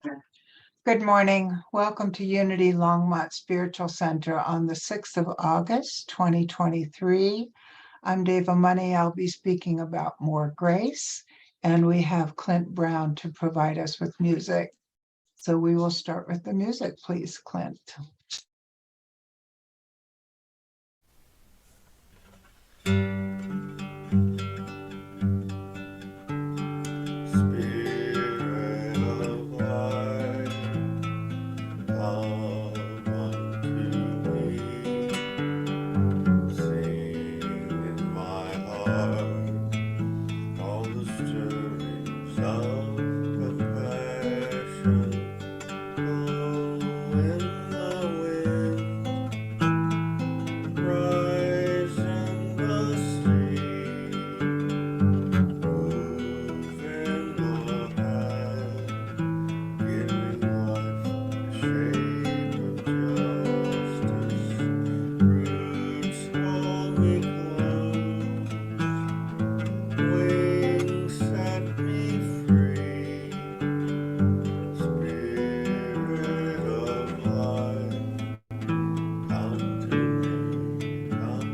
Good morning. Welcome to Unity Longmont Spiritual Center on the 6th of August, 2023. I'm Dava Money. I'll be speaking about more grace, and we have Clint Brown to provide us with music. So we will start with the music, please, Clint. Spirit of light, come unto me. Sing in my heart all the stirrings of compassion. Blow in the wind, rise in the sea. Move in the hand, giving life the shape of justice. Roots hold me close, wings set me free. Spirit of life, come to me, come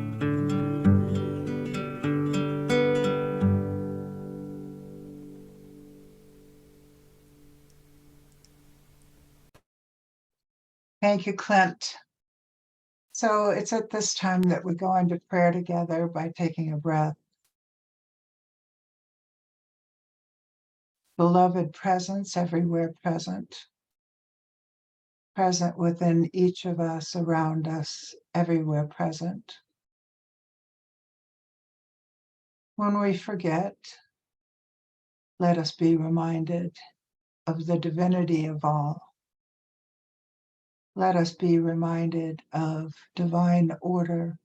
Thank you, Clint. So it's at this time that we go into prayer together by taking a breath. Beloved presence, everywhere present, present within each of us, around us, everywhere present. When we forget, let us be reminded of the divinity of all. Let us be reminded of divine order,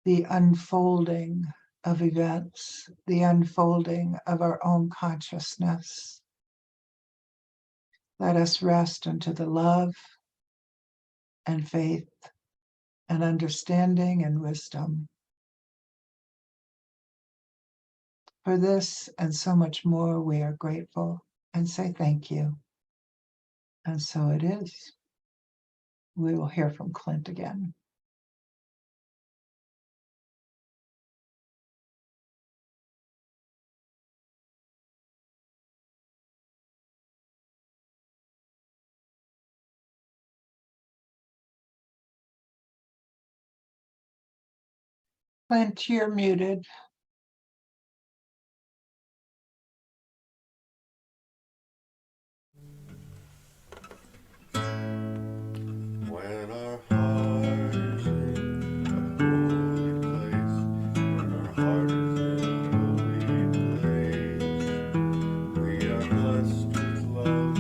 the unfolding of events, the unfolding of our own consciousness. Let us rest into the love and faith and understanding and wisdom. For this and so much more, we are grateful and say thank you. And so it is. We will hear from Clint again. Clint, you're muted. when our heart is in a holy place, when our heart is in a holy place, we are blessed with love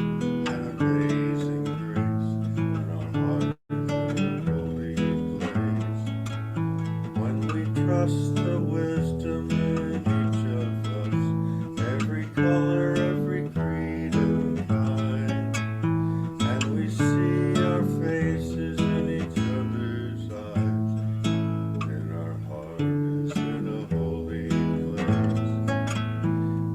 and amazing grace. When our heart is in a holy place, when we trust the wisdom in each of us, every color, every creed and kind, and we see our faces in each other's eyes, then our heart is in a holy place.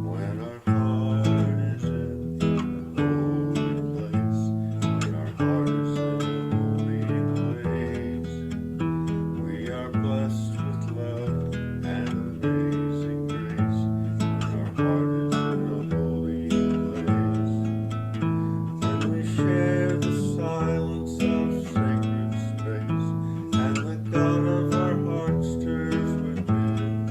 When our heart is in a holy place, when our heart is in a holy place, we are blessed with love and amazing grace. When our heart is in a holy place, when we share the silence of sacred space, and the God of our heart stirs within,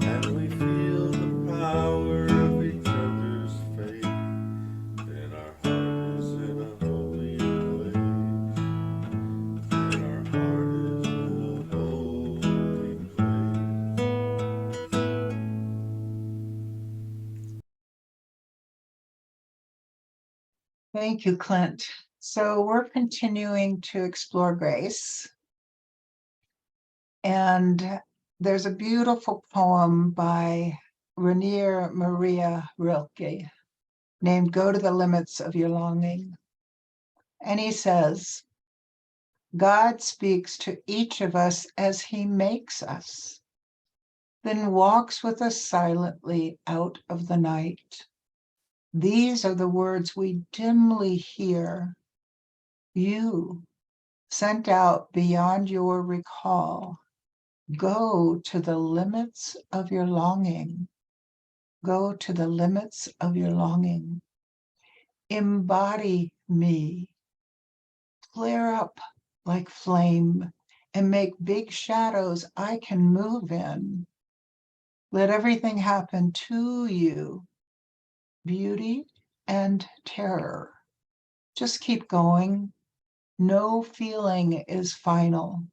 and we feel the power of each other's faith, then our heart is in a holy place. Then our heart is in a holy place. Thank you, Clint. So we're continuing to explore grace. And there's a beautiful poem by Rainier Maria Rilke named Go to the Limits of Your Longing. And he says, God speaks to each of us as he makes us, then walks with us silently out of the night, These are the words we dimly hear. You, sent out beyond your recall, go to the limits of your longing. Go to the limits of your longing. Embody me. Flare up like flame and make big shadows I can move in. Let everything happen to you, beauty and terror. Just keep going. No feeling is final.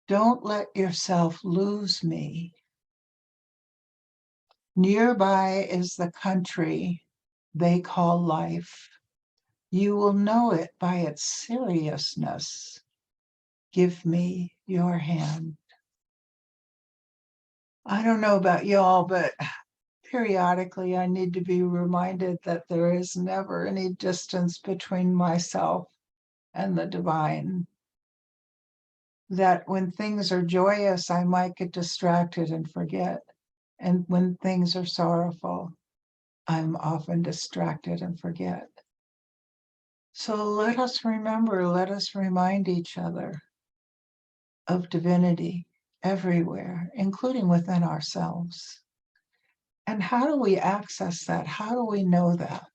Don't let yourself lose me. Nearby is the country they call life. You will know it by its seriousness. Give me your hand. I don't know about y'all, but periodically I need to be reminded that there is never any distance between myself and the divine. That when things are joyous, I might get distracted and forget. And when things are sorrowful, I'm often distracted and forget. So let us remember, let us remind each other of divinity everywhere, including within ourselves. And how do we access that? How do we know that?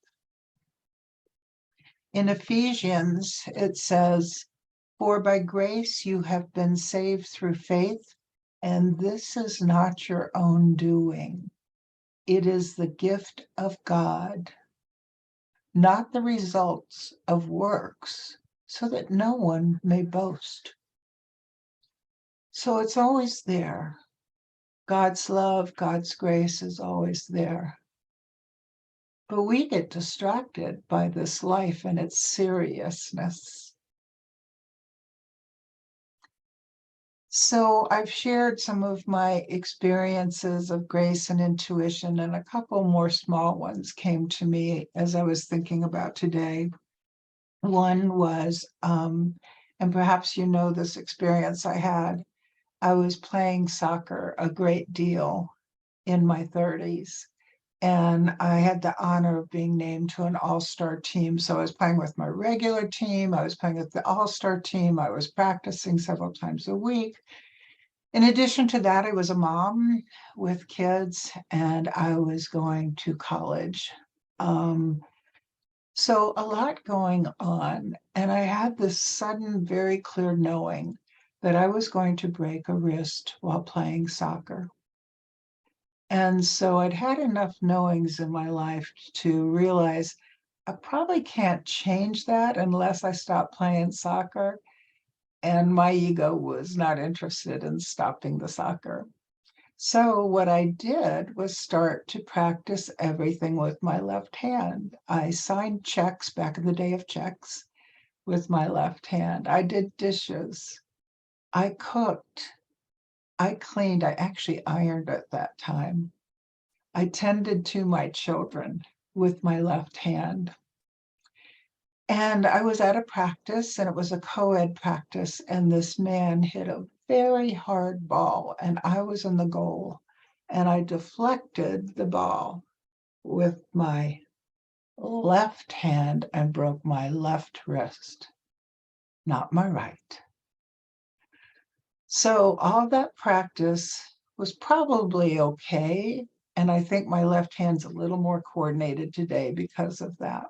In Ephesians, it says, "For by grace you have been saved through faith, and this is not your own doing. It is the gift of God, not the results of works, so that no one may boast." So it's always there. God's love, God's grace is always there. But we get distracted by this life and its seriousness. So I've shared some of my experiences of grace and intuition, and a couple more small ones came to me as I was thinking about today. One was, and perhaps you know this experience I had, I was playing soccer a great deal in my 30s. And I had the honor of being named to an all-star team. So I was playing with my regular team. I was playing with the all-star team. I was practicing several times a week. In addition to that, I was a mom with kids and I was going to college. So a lot going on. And I had this sudden, very clear knowing that I was going to break a wrist while playing soccer. And so I'd had enough knowings in my life to realize I probably can't change that unless I stop playing soccer. And my ego was not interested in stopping the soccer. So what I did was start to practice everything with my left hand. I signed checks back in the day of checks with my left hand. I did dishes. I cooked. I cleaned. I actually ironed at that time. I tended to my children with my left hand. And I was at a practice, and it was a co-ed practice, and this man hit a very hard ball, and I was in the goal, and I deflected the ball with my left hand and broke my left wrist, not my right. So all that practice was probably okay, and I think my left hand's a little more coordinated today because of that.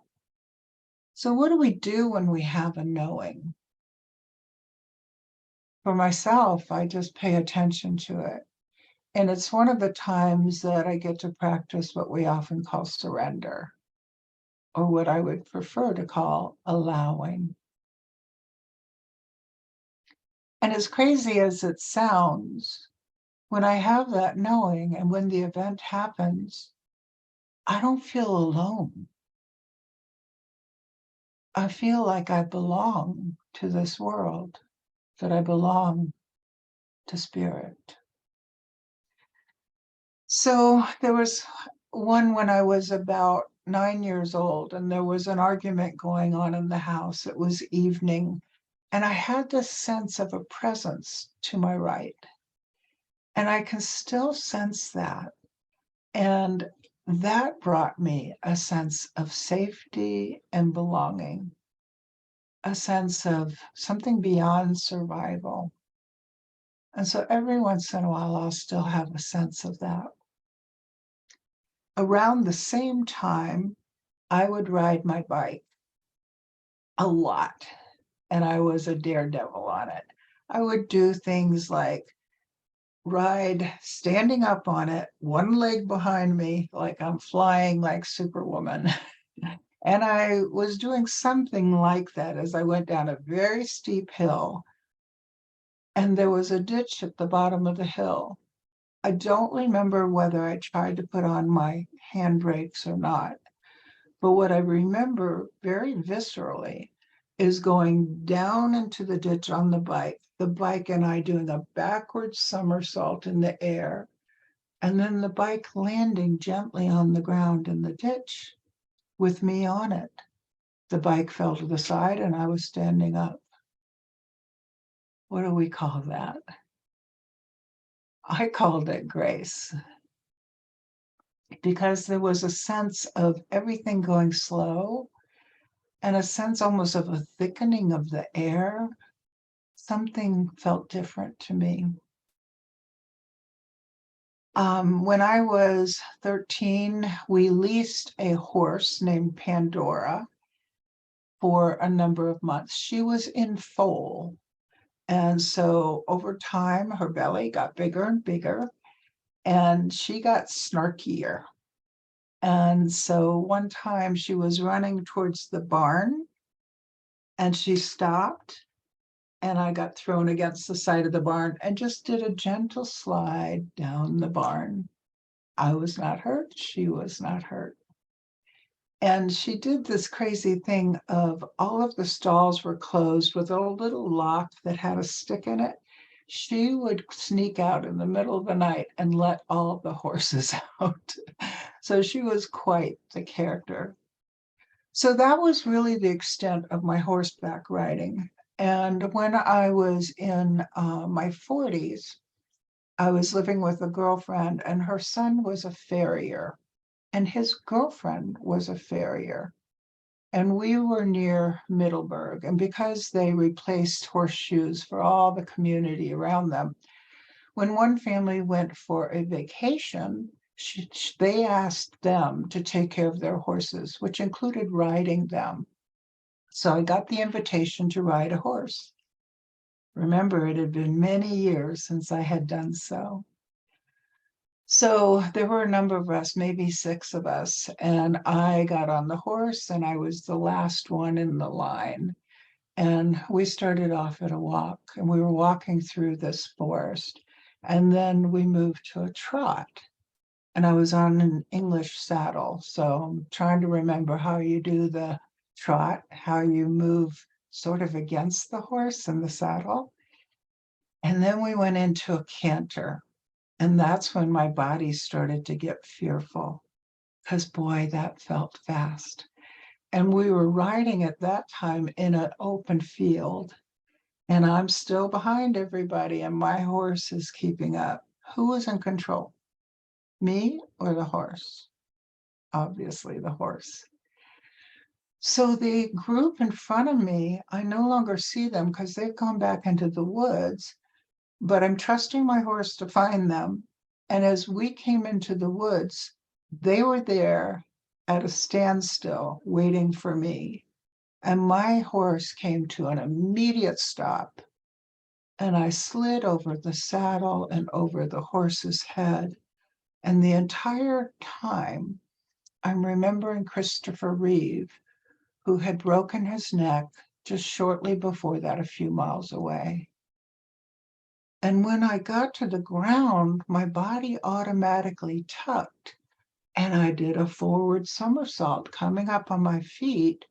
So what do we do when we have a knowing? For myself, I just pay attention to it. And it's one of the times that I get to practice what we often call surrender, or what I would prefer to call allowing. And as crazy as it sounds, when I have that knowing and when the event happens, I don't feel alone. I feel like I belong to this world, that I belong to spirit. So there was one when I was about 9 years old, and there was an argument going on in the house. It was evening, and I had this sense of a presence to my right. And I can still sense that. And that brought me a sense of safety and belonging, a sense of something beyond survival. And so every once in a while, I'll still have a sense of that. Around the same time, I would ride my bike a lot, and I was a daredevil on it. I would do things like ride standing up on it, one leg behind me, like I'm flying like Superwoman. And I was doing something like that as I went down a very steep hill, and there was a ditch at the bottom of the hill. I don't remember whether I tried to put on my handbrakes or not, but what I remember very viscerally is going down into the ditch on the bike and I doing a backward somersault in the air, and then the bike landing gently on the ground in the ditch with me on it. The bike fell to the side and I was standing up. What do we call that? I called it grace because there was a sense of everything going slow and a sense almost of a thickening of the air. Something felt different to me. When I was 13, we leased a horse named Pandora for a number of months. She was in foal. And so over time, her belly got bigger and bigger, and she got snarkier. And so one time she was running towards the barn and she stopped, and I got thrown against the side of the barn and just did a gentle slide down the barn. I was not hurt. She was not hurt. And she did this crazy thing of all of the stalls were closed with a little lock that had a stick in it. She would sneak out in the middle of the night and let all of the horses out. So she was quite the character. So that was really the extent of my horseback riding. And when I was in my 40s, I was living with a girlfriend, and her son was a farrier, and his girlfriend was a farrier. And we were near Middleburg. And because they replaced horseshoes for all the community around them, when one family went for a vacation, they asked them to take care of their horses, which included riding them. So I got the invitation to ride a horse. Remember, it had been many years since I had done so. So there were a number of us, maybe 6 of us, and I got on the horse and I was the last one in the line. And we started off at a walk, and we were walking through this forest. And then we moved to a trot, and I was on an English saddle. So I'm trying to remember how you do the trot, how you move sort of against the horse in the saddle. And then we went into a canter. And that's when my body started to get fearful, because boy, that felt fast. And we were riding at that time in an open field, and I'm still behind everybody, and my horse is keeping up. Who was in control? Me or the horse? Obviously, the horse. So the group in front of me, I no longer see them because they've gone back into the woods, but I'm trusting my horse to find them. And as we came into the woods, they were there at a standstill waiting for me. And my horse came to an immediate stop. And I slid over the saddle and over the horse's head. And the entire time, I'm remembering Christopher Reeve, who had broken his neck just shortly before that, a few miles away. And when I got to the ground, my body automatically tucked, and I did a forward somersault coming up on my feet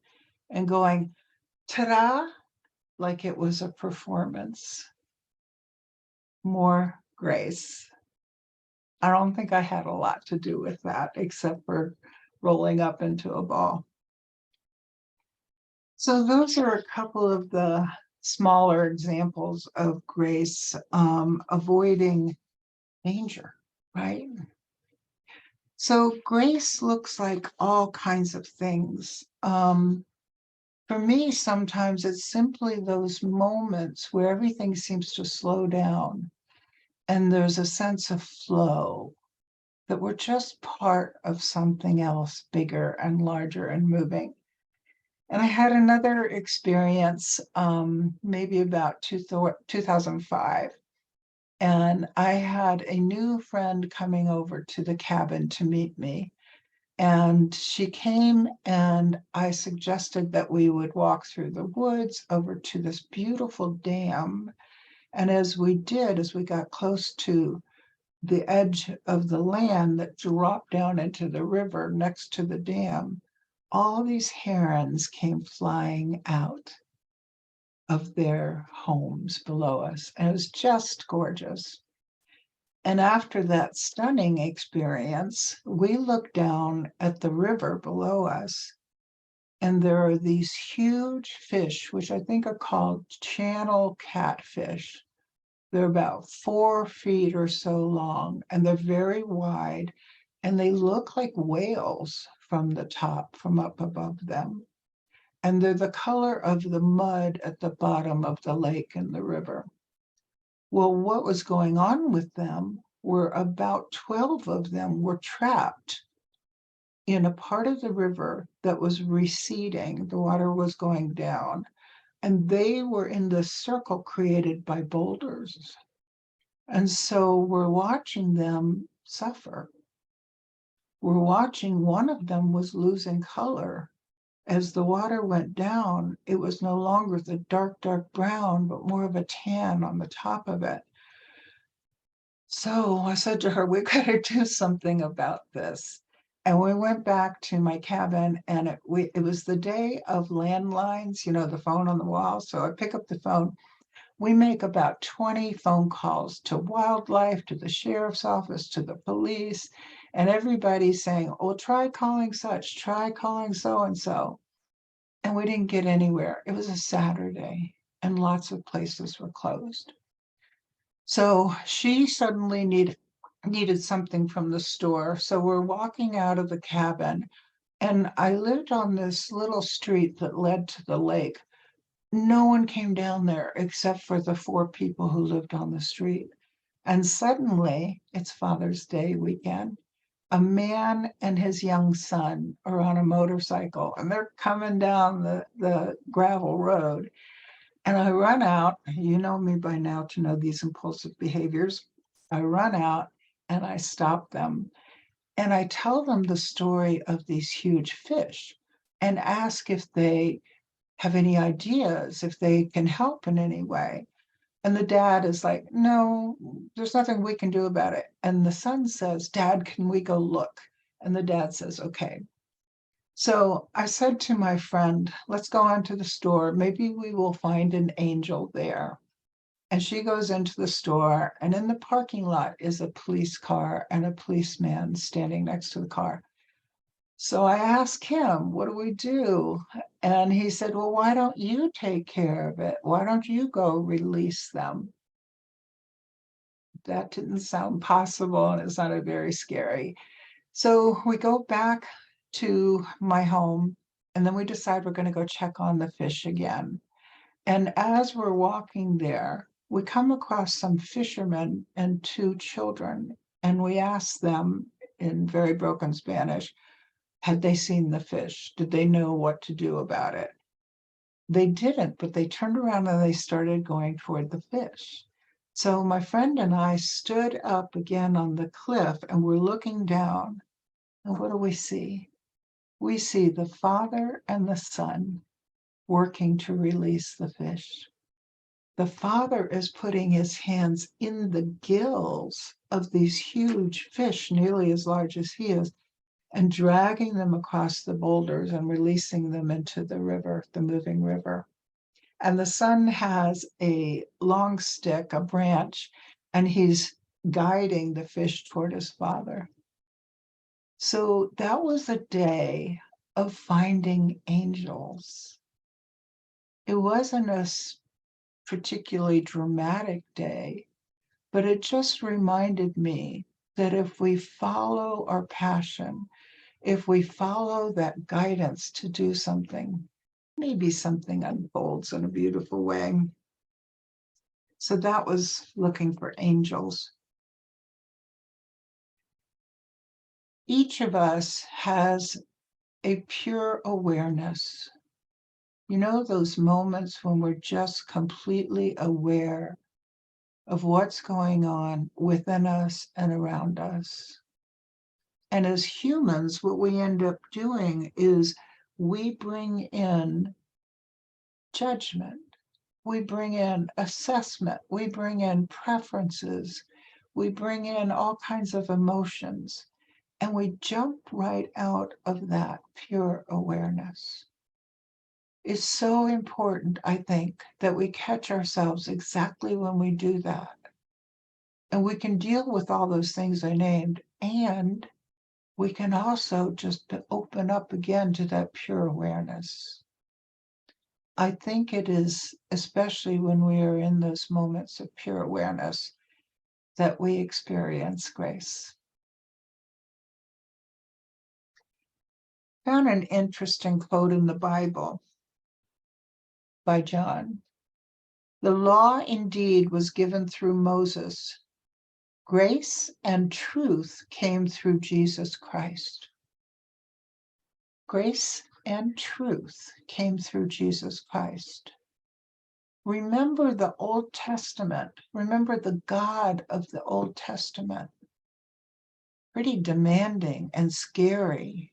and going, ta-da, like it was a performance. More grace. I don't think I had a lot to do with that, except for rolling up into a ball. So those are a couple of the smaller examples of grace, avoiding danger, right? So grace looks like all kinds of things. For me, sometimes it's simply those moments where everything seems to slow down and there's a sense of flow, that we're just part of something else bigger and larger and moving. And I had another experience maybe about 2005. And I had a new friend coming over to the cabin to meet me. And she came, and I suggested that we would walk through the woods over to this beautiful dam. And as we did, as we got close to the edge of the land that dropped down into the river next to the dam, all these herons came flying out of their homes below us. And it was just gorgeous. And after that stunning experience, we looked down at the river below us, and there are these huge fish, which I think are called channel catfish. They're about 4 feet or so long, and they're very wide, and they look like whales from the top, from up above them. And they're the color of the mud at the bottom of the lake and the river. Well, what was going on with them were about 12 of them were trapped in a part of the river that was receding. The water was going down, and they were in the circle created by boulders. And so we're watching them suffer. We're watching one of them was losing color. As the water went down, it was no longer the dark, dark brown, but more of a tan on the top of it. So I said to her, we got to do something about this. And we went back to my cabin, and it was the day of landlines, the phone on the wall. So I pick up the phone. We make about 20 phone calls to wildlife, to the sheriff's office, to the police, and everybody's saying, oh, try calling such, try calling so and so. And we didn't get anywhere. It was a Saturday, and lots of places were closed. So she suddenly needed something from the store. So we're walking out of the cabin, and I lived on this little street that led to the lake. No one came down there except for the 4 people who lived on the street. And suddenly, it's Father's Day weekend. A man and his young son are on a motorcycle, and they're coming down the gravel road. And I run out. You know me by now to know these impulsive behaviors. I run out and I stop them. And I tell them the story of these huge fish and ask if they have any ideas, if they can help in any way. And the dad is like, no, there's nothing we can do about it. And the son says, Dad, can we go look? And the dad says, okay. So I said to my friend, let's go on to the store. Maybe we will find an angel there. And she goes into the store, and in the parking lot is a police car and a policeman standing next to the car. So I asked him, what do we do? And he said, well, why don't you take care of it? Why don't you go release them? That didn't sound possible, and it sounded very scary. So we go back to my home, and then we decide we're going to go check on the fish again. And as we're walking there, we come across some fishermen and 2 children, and we ask them in very broken Spanish, had they seen the fish? Did they know what to do about it? They didn't, but they turned around and they started going toward the fish. So my friend and I stood up again on the cliff, and we're looking down. And what do we see? We see the father and the son working to release the fish. The father is putting his hands in the gills of these huge fish, nearly as large as he is, and dragging them across the boulders and releasing them into the river, the moving river. And the son has a long stick, a branch, and he's guiding the fish toward his father. So that was a day of finding angels. It wasn't a particularly dramatic day, but it just reminded me that if we follow our passion, if we follow that guidance to do something, maybe something unfolds in a beautiful way. So that was looking for angels. Each of us has a pure awareness. You know, those moments when we're just completely aware of what's going on within us and around us. And as humans, what we end up doing is we bring in judgment, we bring in assessment, we bring in preferences, we bring in all kinds of emotions, and we jump right out of that pure awareness. It's so important, I think, that we catch ourselves exactly when we do that. And we can deal with all those things I named, and we can also just open up again to that pure awareness. I think it is, especially when we are in those moments of pure awareness, that we experience grace. I found an interesting quote in the Bible by John. The law indeed was given through Moses. Grace and truth came through Jesus Christ. Grace and truth came through Jesus Christ. Remember the Old Testament. Remember the God of the Old Testament. Pretty demanding and scary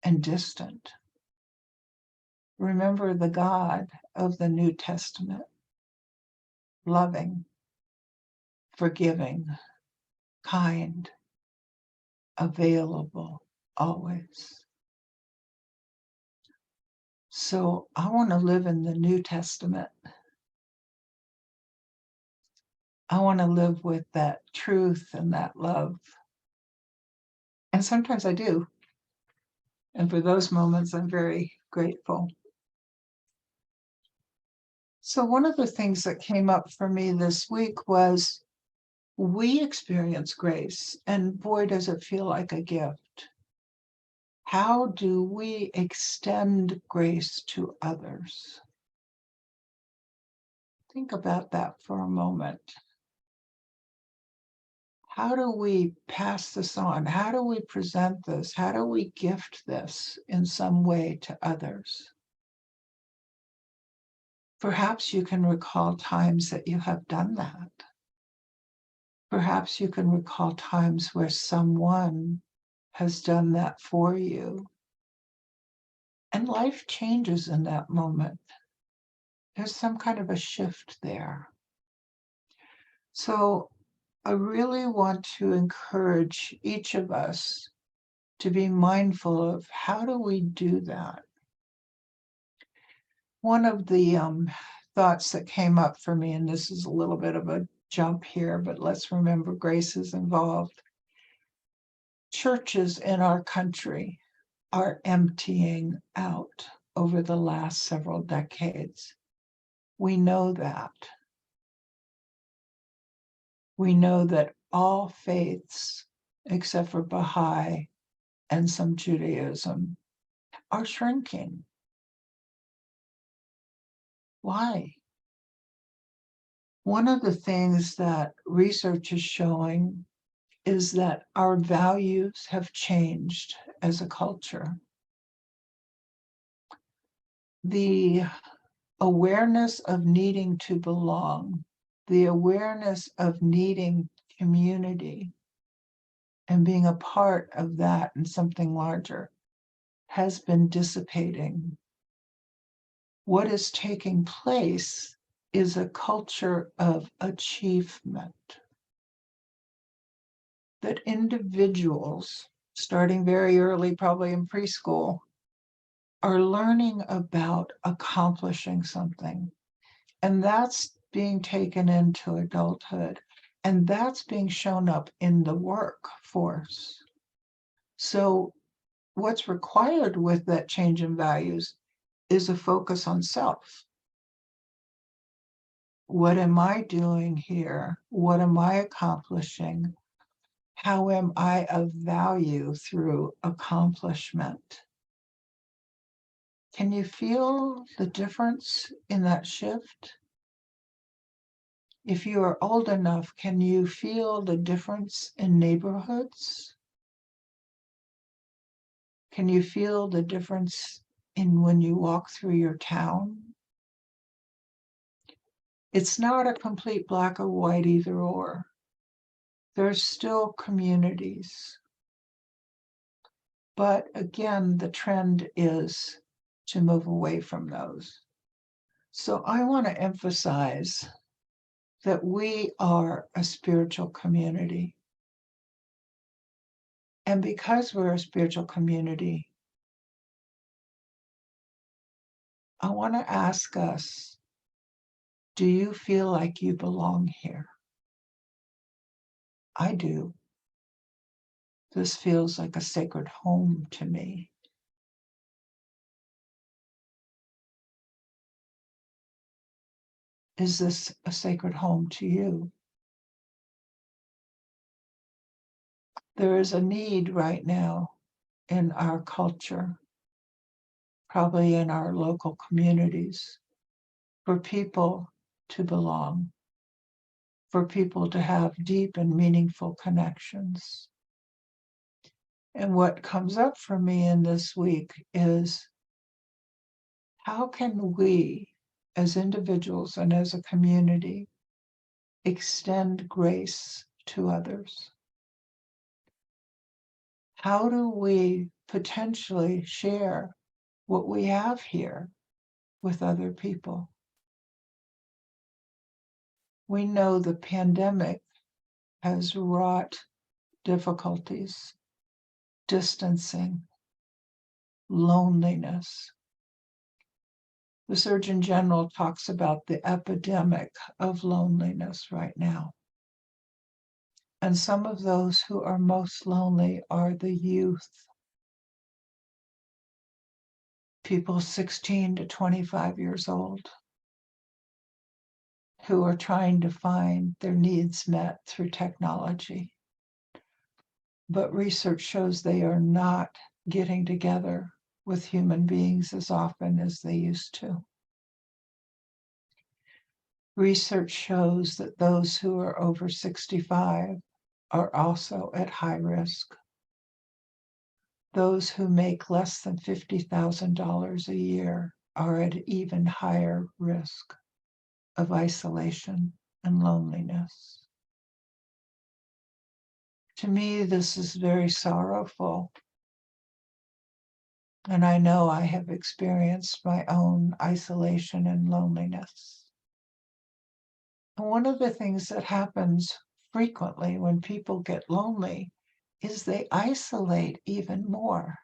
and distant. Remember the God of the New Testament. Loving, forgiving, kind, available, always. So I want to live in the New Testament. I want to live with that truth and that love. And sometimes I do. And for those moments, I'm very grateful. So one of the things that came up for me this week was we experience grace, and boy, does it feel like a gift. How do we extend grace to others? Think about that for a moment. How do we pass this on? How do we present this? How do we gift this in some way to others? Perhaps you can recall times that you have done that. Perhaps you can recall times where someone has done that for you. And life changes in that moment. There's some kind of a shift there. So I really want to encourage each of us to be mindful of how do we do that? One of the thoughts that came up for me, and this is a little bit of a jump here, but let's remember grace is involved. Churches in our country are emptying out over the last several decades. We know that. We know that all faiths, except for Baha'i and some Judaism, are shrinking. Why? One of the things that research is showing is that our values have changed as a culture. The awareness of needing to belong, the awareness of needing community and being a part of that and something larger has been dissipating. What is taking place is a culture of achievement. That individuals, starting very early, probably in preschool, are learning about accomplishing something. And that's being taken into adulthood. And that's being shown up in the workforce. So what's required with that change in values is a focus on self. What am I doing here? What am I accomplishing? How am I of value through accomplishment? Can you feel the difference in that shift? If you are old enough, can you feel the difference in neighborhoods? Can you feel the difference in when you walk through your town? It's not a complete black or white either or. There's still communities. But again, the trend is to move away from those. So I want to emphasize that we are a spiritual community. And because we're a spiritual community, I want to ask us, do you feel like you belong here? I do. This feels like a sacred home to me. Is this a sacred home to you? There is a need right now in our culture, probably in our local communities, for people to belong, for people to have deep and meaningful connections. And what comes up for me in this week is, how can we, as individuals and as a community, extend grace to others? How do we potentially share what we have here with other people? We know the pandemic has wrought difficulties, distancing, loneliness. The Surgeon General talks about the epidemic of loneliness right now. And some of those who are most lonely are the youth, people 16 to 25 years old, who are trying to find their needs met through technology. But research shows they are not getting together with human beings as often as they used to. Research shows that those who are over 65 are also at high risk. Those who make less than $50,000 a year are at even higher risk of isolation and loneliness. To me, this is very sorrowful. And I know I have experienced my own isolation and loneliness. And one of the things that happens frequently when people get lonely is they isolate even more,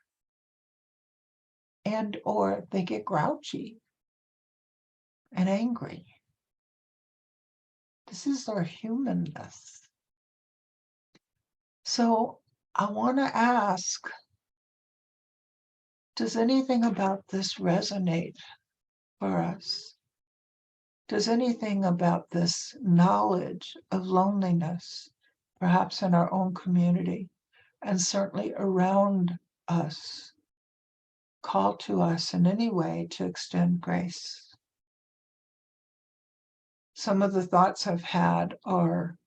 and or they get grouchy and angry. This is our humanness. So I want to ask, does anything about this resonate for us? Does anything about this knowledge of loneliness, perhaps in our own community and certainly around us, call to us in any way to extend grace? Some of the thoughts I've had are,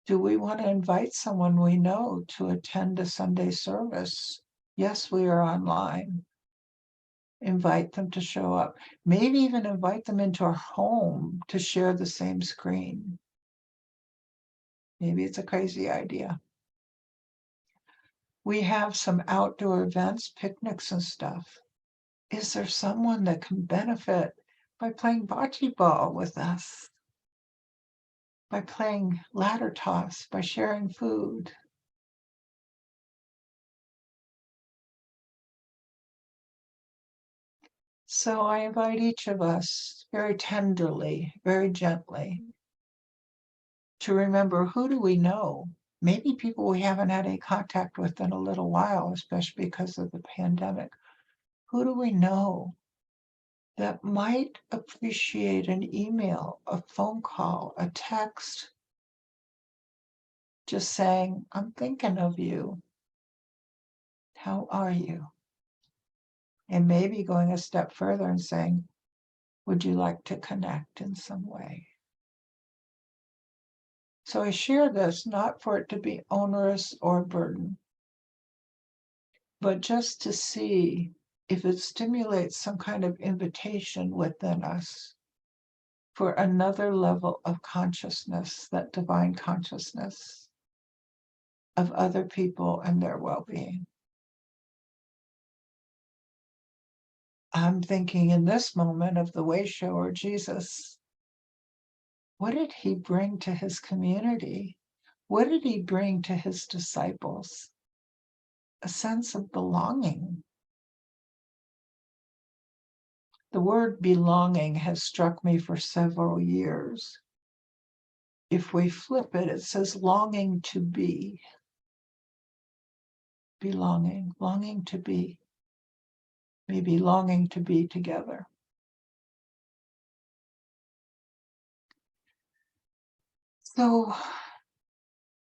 do we want to invite someone we know to attend a Sunday service? Yes, we are online. Invite them to show up. Maybe even invite them into our home to share the same screen. Maybe it's a crazy idea. We have some outdoor events, picnics and stuff. Is there someone that can benefit by playing bocce ball with us? By playing ladder toss, by sharing food? So I invite each of us very tenderly, very gently, to remember, who do we know? Maybe people we haven't had any contact with in a little while, especially because of the pandemic. Who do we know that might appreciate an email, a phone call, a text, just saying, I'm thinking of you. How are you? And maybe going a step further and saying, would you like to connect in some way? So I share this not for it to be onerous or a burden, but just to see if it stimulates some kind of invitation within us for another level of consciousness, that divine consciousness of other people and their well-being. I'm thinking in this moment of the way shower, Jesus. What did he bring to his community? What did he bring to his disciples? A sense of belonging. The word belonging has struck me for several years. If we flip it, it says longing to be. Belonging, longing to be. Maybe longing to be together. So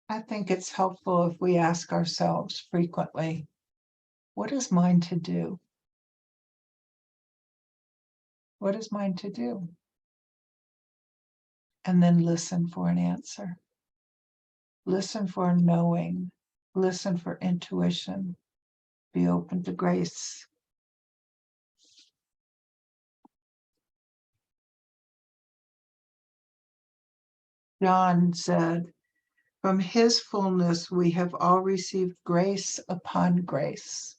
I think it's helpful if we ask ourselves frequently, what is mine to do? What is mine to do? And then listen for an answer. Listen for knowing. Listen for intuition. Be open to grace. John said, from his fullness we have all received grace upon grace.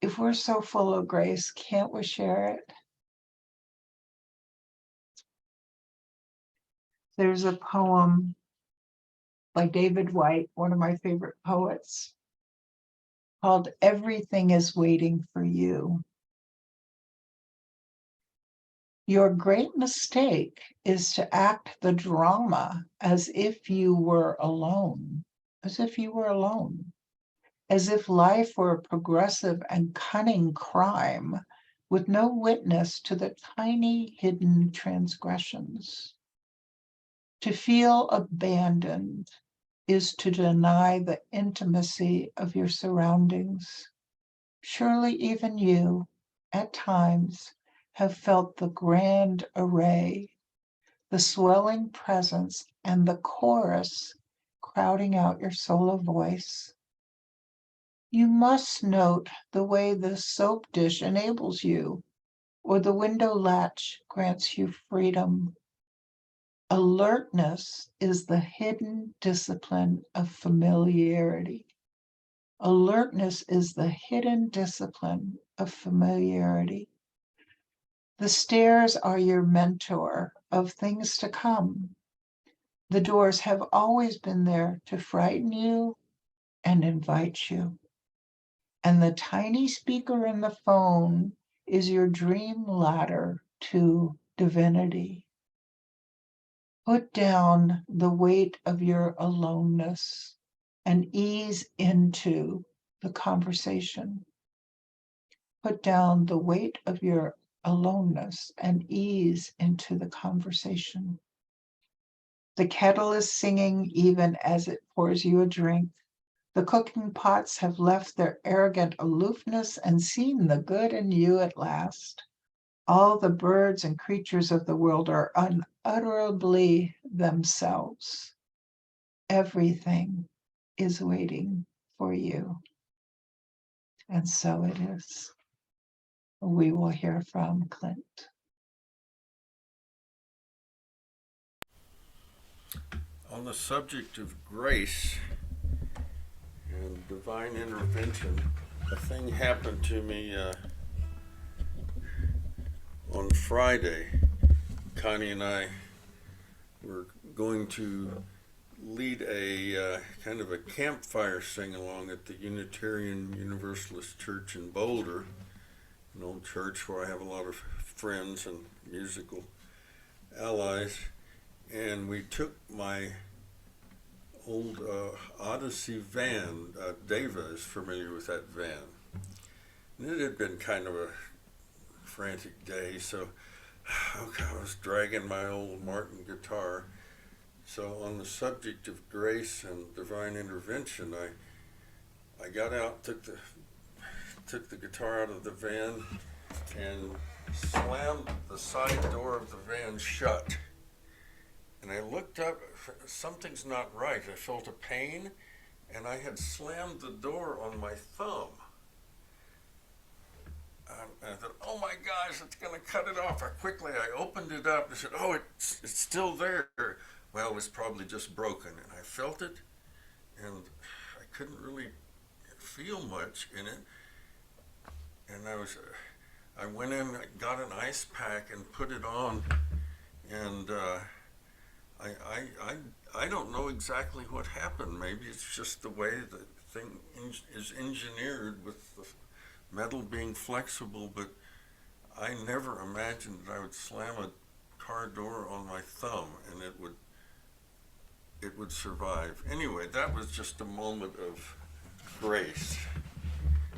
If we're so full of grace, can't we share it? There's a poem by David White, one of my favorite poets, called Everything is Waiting for You. Your great mistake is to act the drama as if you were alone, as if you were alone, as if life were a progressive and cunning crime with no witness to the tiny hidden transgressions. To feel abandoned is to deny the intimacy of your surroundings. Surely even you, at times, have felt the grand array, the swelling presence, and the chorus crowding out your solo voice. You must note the way the soap dish enables you, or the window latch grants you freedom. Alertness is the hidden discipline of familiarity. Alertness is the hidden discipline of familiarity. The stairs are your mentor of things to come. The doors have always been there to frighten you and invite you. And the tiny speaker in the phone is your dream ladder to divinity. Put down the weight of your aloneness and ease into the conversation. Put down the weight of your aloneness and ease into the conversation. The kettle is singing even as it pours you a drink. The cooking pots have left their arrogant aloofness and seen the good in you at last. All the birds and creatures of the world are unutterably themselves. Everything is waiting for you. And so it is. We will hear from Clint. On the subject of grace and divine intervention, a thing happened to me on Friday. Connie and I were going to lead a kind of a campfire sing-along at the Unitarian Universalist Church in Boulder, an old church where I have a lot of friends and musical allies. And we took my old Odyssey van. Dava is familiar with that van. And it had been kind of a frantic day, so okay, I was dragging my old Martin guitar So, on the subject of grace and divine intervention, I got out, took the guitar out of the van, and slammed the side door of the van shut. And I looked up, something's not right. I felt a pain, and I had slammed the door on my thumb. I thought, oh my gosh, it's going to cut it off. I opened it up and said, oh, it's still there. Well, it was probably just broken. And I felt it, and I couldn't really feel much in it. And I went in, got an ice pack, and put it on. And I, I, I don't know exactly what happened. Maybe it's just the way the thing is engineered with the metal being flexible, but I never imagined that I would slam a car door on my thumb and it would survive. Anyway, that was just a moment of grace.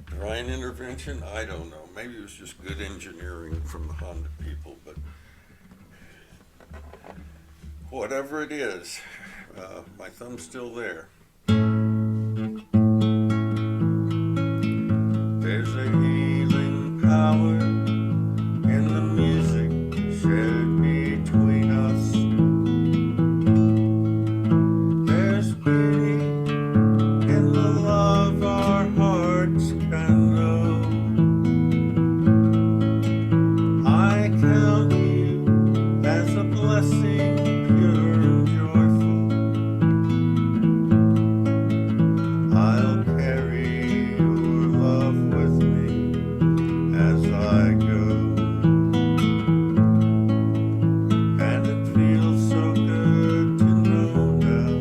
Divine intervention? I don't know. Maybe it was just good engineering from the Honda people, but whatever it is, my thumb's still there. There's a healing power in the music shared between us. There's beauty in the love our hearts can know. I count you as a blessing, pure and joyful. I'll carry your love with me as I go. And it feels so good to know now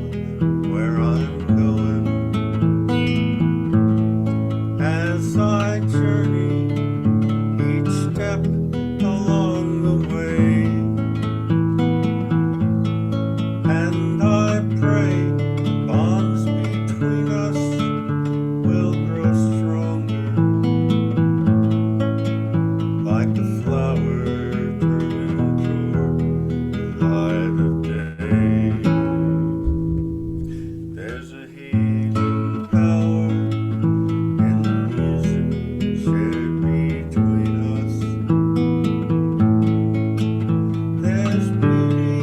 where I'm going. As I journey each step along the way, and I pray the bonds between us will grow stronger, like the flower turning toward the light of day. There's a healing power in the music shared between us. There's beauty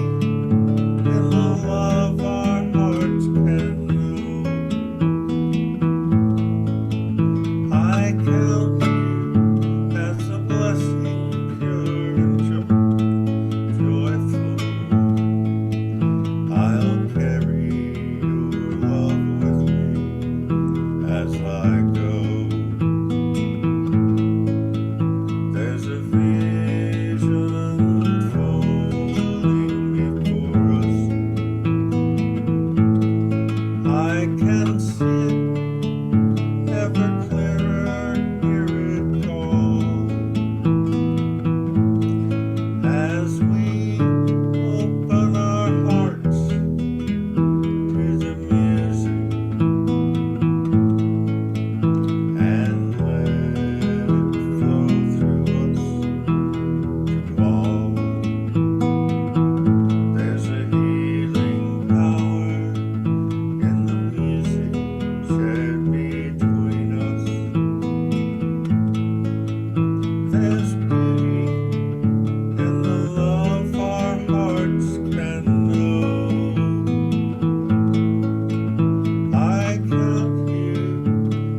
in the love our hearts can know. I count you as a blessing, pure and joyful. I'll carry your love with me as I go. There's a vision unfolding before us. I can see it ever clearer, hear it call as we open our hearts to the music and let it flow through us to all. There's a healing power in the music shared between us. There's beauty in the love our hearts can know. I count you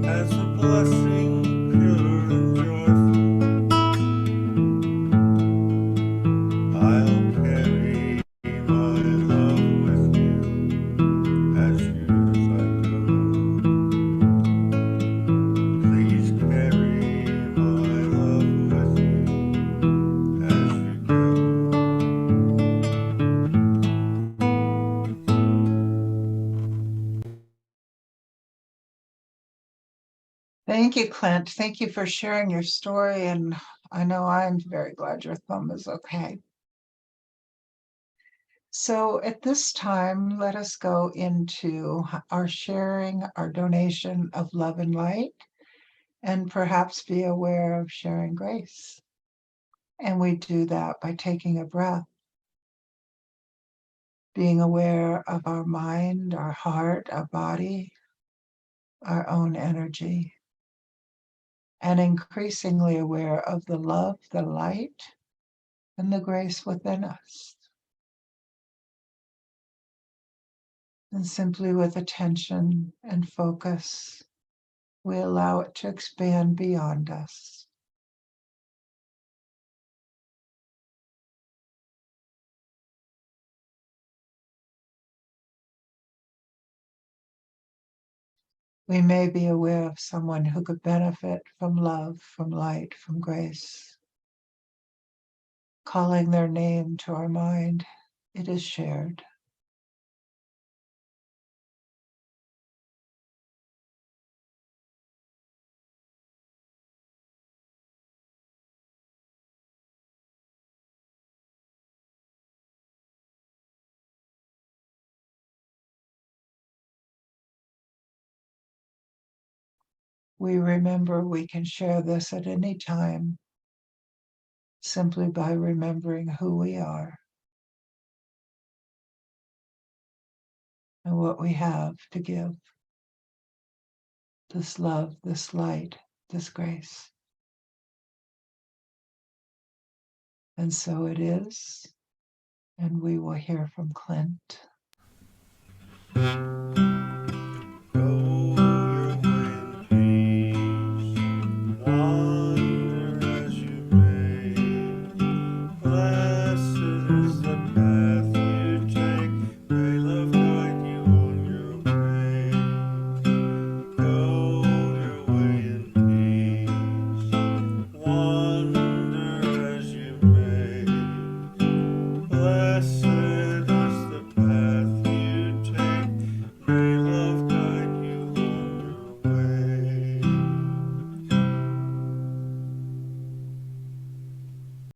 as a blessing, pure and joyful. I'll carry my love with you as I go. Please carry my love with you as you go. Thank you, Clint. Thank you for sharing your story. And I know I'm very glad your thumb is okay. So at this time, let us go into our sharing, our donation of love and light, and perhaps be aware of sharing grace. And we do that by taking a breath. being aware of our mind, our heart, our body, our own energy, and increasingly aware of the love, the light, and the grace within us. And simply with attention and focus, we allow it to expand beyond us. We may be aware of someone who could benefit from love, from light, from grace. Calling their name to our mind, it is shared. We remember we can share this at any time simply by remembering who we are and what we have to give. This love, this light, this grace. And so it is, and we will hear from Clint.